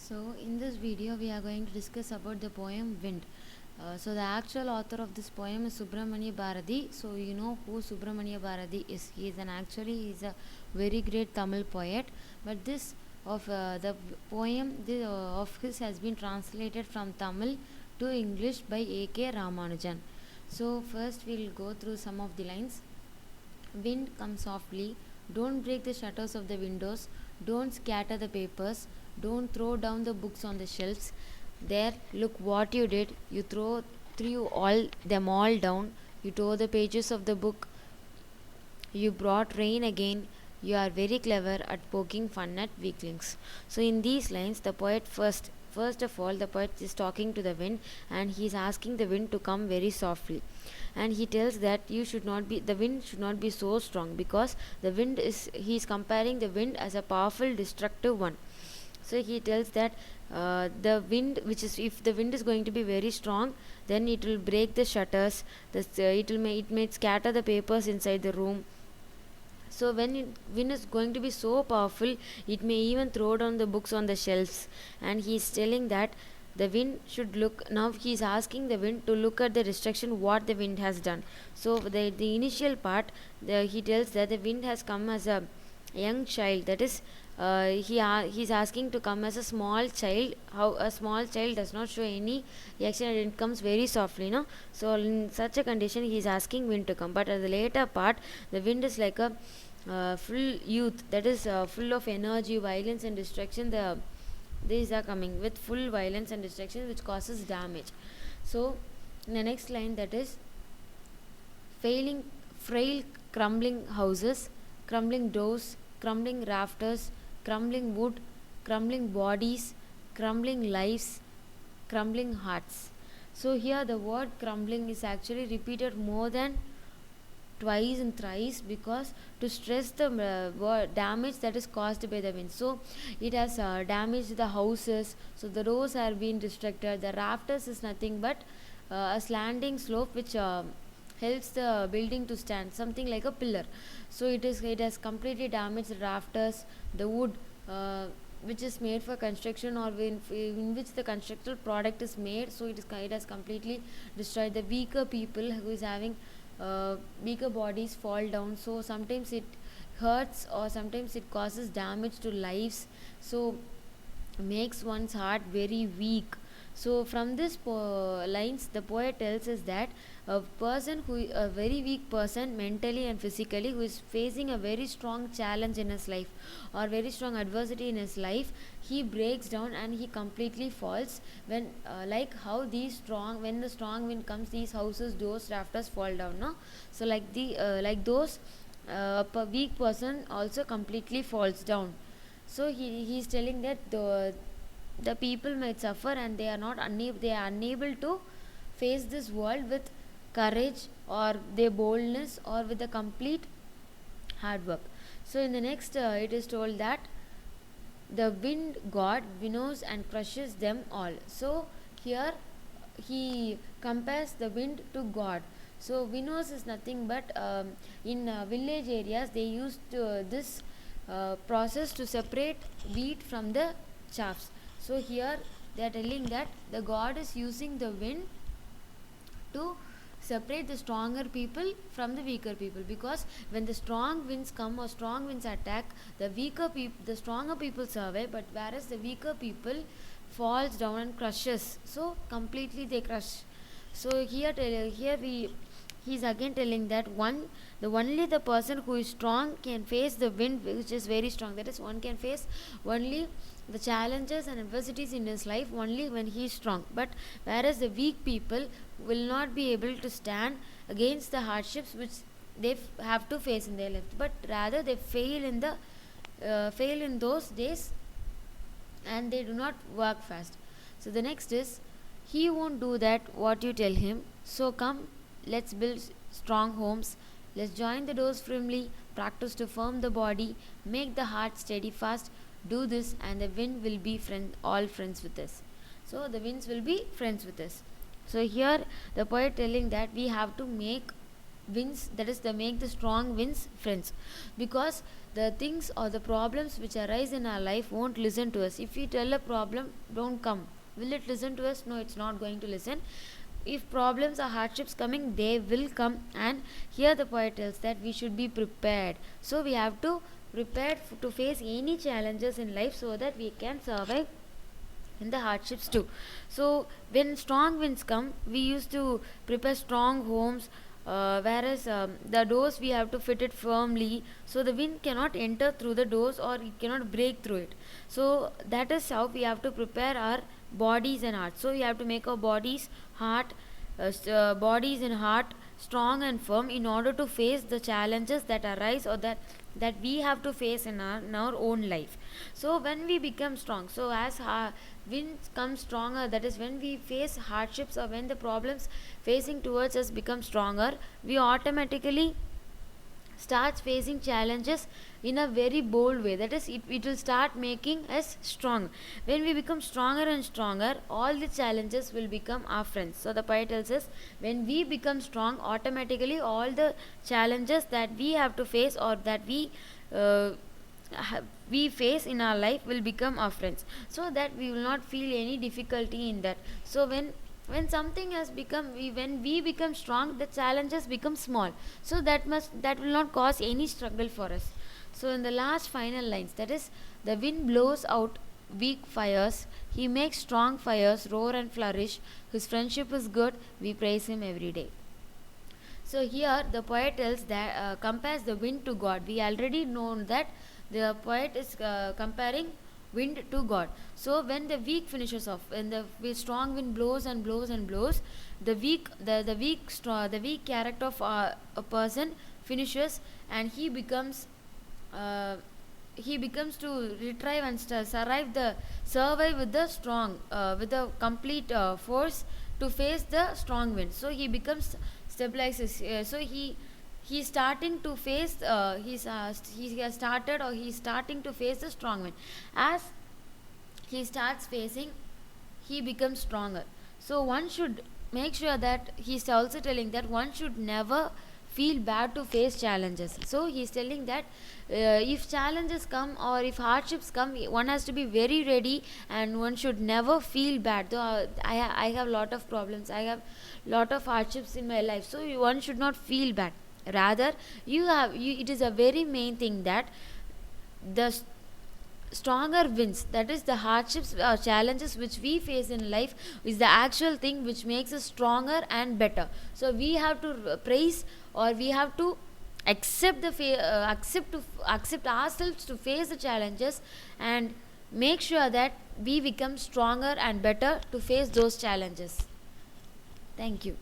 So in this video we are going to discuss about the poem Wind. So the actual author of this poem is Subramania Bharati. So you know who Subramania Bharati is. He is a very great Tamil poet. But this of the poem of his has been translated from Tamil to English by A.K. Ramanujan. So first we'll go through some of the lines. Wind, come softly. Don't break the shutters of the windows. Don't scatter the papers. Don't throw down the books on the shelves. There, look what you did. You threw all down. You tore the pages of the book. You brought rain again. You are very clever at poking fun at weaklings. So in these lines, the poet first of all, the poet is talking to the wind, and he is asking the wind to come very softly. And he tells that the wind should not be so strong, because he is comparing the wind as a powerful destructive one. So he tells that the wind, which is if the wind is going to be very strong, then it will break the shutters. It may scatter the papers inside the room. So wind is going to be so powerful, it may even throw down the books on the shelves. And he is telling that the wind should look. Now he is asking the wind to look at the destruction what the wind has done. So the initial part, he tells that the wind has come as a young child. That is, he's asking to come as a small child. How a small child does not show any reaction and it comes very softly, no? So in such a condition, he is asking wind to come. But at the later part, the wind is like a full youth, that is full of energy, violence, and destruction. These are coming with full violence and destruction, which causes damage. So in the next line, that is failing, frail, crumbling houses, crumbling doors, crumbling rafters, crumbling wood, crumbling bodies, crumbling lives, crumbling hearts. So here the word crumbling is actually repeated more than twice and thrice, because to stress the damage that is caused by the wind. So it has damaged the houses. So the rows are being destructed. The rafters is nothing but a slanting slope which helps the building to stand, something like a pillar. So it has completely damaged the rafters, the wood, which is made for construction, or in which the constructional product is made. So it has completely destroyed the weaker people who is having weaker bodies fall down. So sometimes it hurts, or sometimes it causes damage to lives. So makes one's heart very weak. So from this lines, the poet tells us that a very weak person mentally and physically, who is facing a very strong challenge in his life or very strong adversity in his life, he breaks down and he completely falls. When like how when the strong wind comes, these houses, doors, rafters fall down. No, so like those, a weak person also completely falls down. So he's telling that the people might suffer, and they are unable to face this world with courage or their boldness or with the complete hard work. So in the next, it is told that the wind god winnows and crushes them all. So here he compares the wind to god. So winnows is nothing but, in village areas they used this process to separate wheat from the chaffs. So here they are telling that the god is using the wind to separate the stronger people from the weaker people, because when the strong winds come or strong winds attack, the stronger people survive, but whereas the weaker people falls down and crushes. So completely they crush. So he's again telling that only the person who is strong can face the wind which is very strong. That is, one can face only the challenges and adversities in his life only when he is strong. But whereas the weak people will not be able to stand against the hardships which they have to face in their life, but rather they fail in those days, and they do not work fast. So the next is, he won't do that what you tell him. So come, let's build strong homes. Let's join the doors firmly, practice to firm the body, make the heart steady fast. Do this, and the wind will be all friends with us. So the winds will be friends with us. So here the poet telling that we have to make wins, that is, the make the strong wins friends, because the things or the problems which arise in our life won't listen to us. If we tell a problem, don't come, will it listen to us? No, it's not going to listen. If problems or hardships coming, they will come. And here the poet tells that we should be prepared. So we have to prepare to face any challenges in life, so that we can survive in the hardships too. So when strong winds come, we used to prepare strong homes, whereas the doors we have to fit it firmly, so the wind cannot enter through the doors or it cannot break through it. So that is how we have to prepare our bodies and heart. So we have to make our bodies and heart strong and firm, in order to face the challenges that arise, or that we have to face in our own life. So when we become strong, so as wind comes stronger, that is, when we face hardships or when the problems facing towards us become stronger, we automatically starts facing challenges in a very bold way. That is, it will start making us strong. When we become stronger and stronger, all the challenges will become our friends. So the poet tells us, when we become strong, automatically all the challenges that we have to face, or that uh, we face in our life, will become our friends, so that we will not feel any difficulty in that. So when something has become, when we become strong, the challenges become small, so that will not cause any struggle for us. So in the last final lines, that is, the wind blows out weak fires, he makes strong fires roar and flourish, his friendship is good, we praise him every day. So here the poet tells that, compares the wind to God. We already know that the poet is comparing wind to God. So when the weak finishes off, when the strong wind blows and blows and blows, the weak character of a person finishes, and uh, he becomes to retrieve and survive with the strong, with the complete force, to face the strong wind. So he becomes stabilizes. So he's starting to face, he has started, or he's starting to face the strong wind. As he starts facing, he becomes stronger. So one should make sure that, he's also telling that one should never feel bad to face challenges. So he's telling that, if challenges come or if hardships come, one has to be very ready, and one should never feel bad. Though I have lot of problems, I have lot of hardships in my life, so one should not feel bad. Rather, it is a very main thing that the stronger wins, that is, the hardships or challenges which we face in life is the actual thing which makes us stronger and better. So we have to praise, or we have to accept ourselves to face the challenges, and make sure that we become stronger and better to face those challenges. Thank you.